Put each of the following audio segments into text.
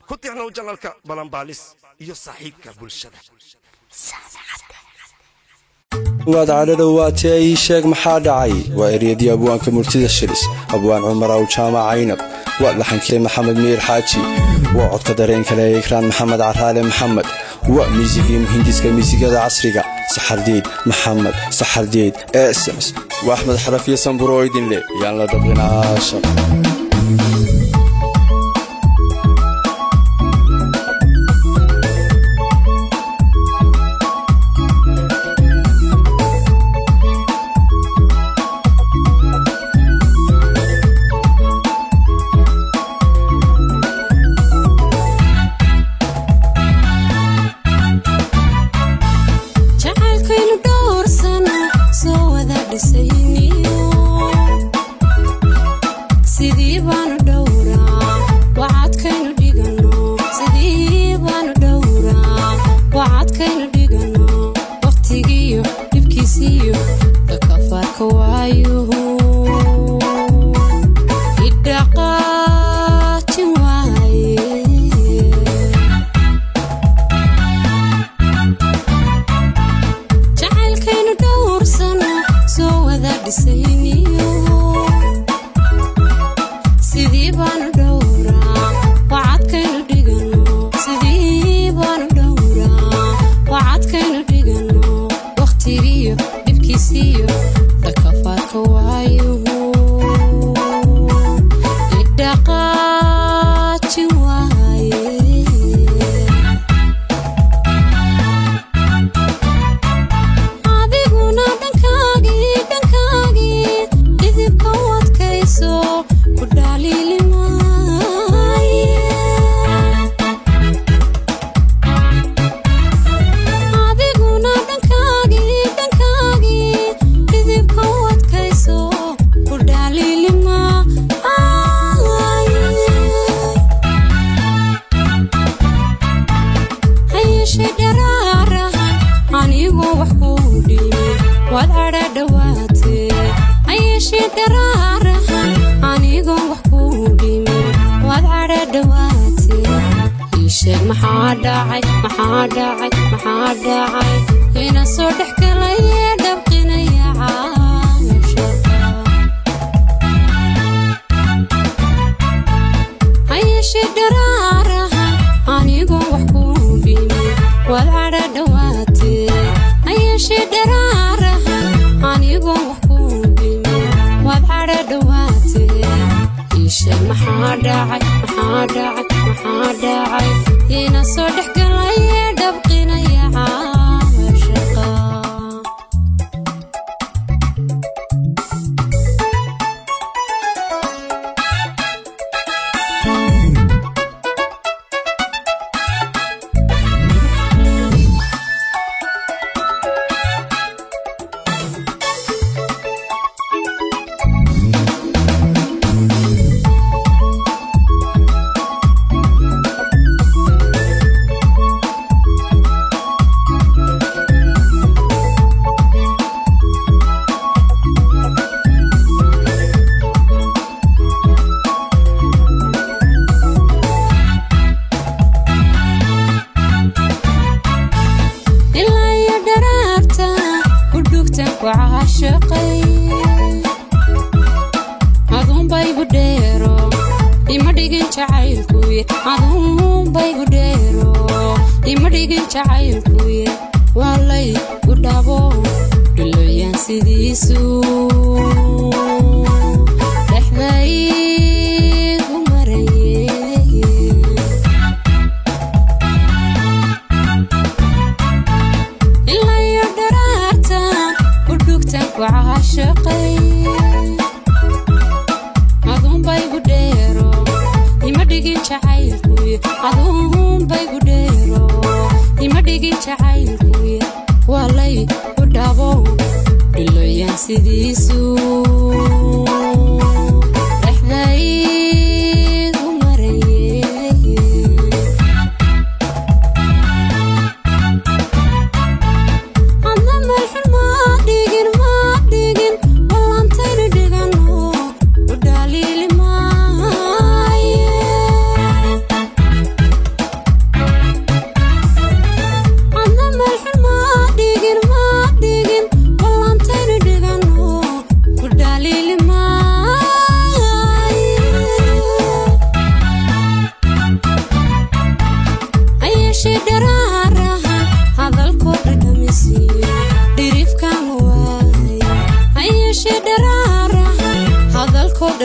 كنت إحنا وجلالك بلنباليس إيو صاحبك بلشدة waad cadhadhowaatee ii sheeg maxaa dhacay waa eryadii abwaanka murtida shilis abwaan cumar aw jaamac caynab waa laxankii maxamed miir xaaji waa codka dareen kale ee ikraan maxamed caraale maxamed waa miisigii muhindiska miisigada casriga saxardiid maxamed saxardiid sms waa axmed xarafiye sanburo idinle yaan la dabqinaasha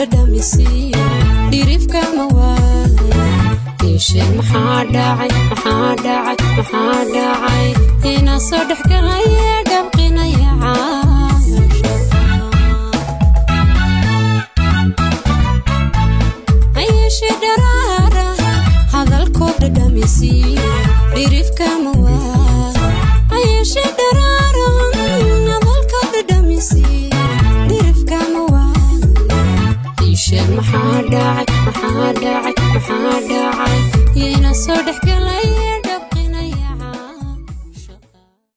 dhadhamisi dhirifka mawaaya sheeg maxaa dhacay ina soo dhexgalaya dhabqinaya ayeshe dharaara hadalkoo dhadhamisi dhirifka mawaaya ayeshe dharaara hadalkoo dhadhamisi dhirifka mawaaya sheeg maxaa dhacay ina soo dhexgalaya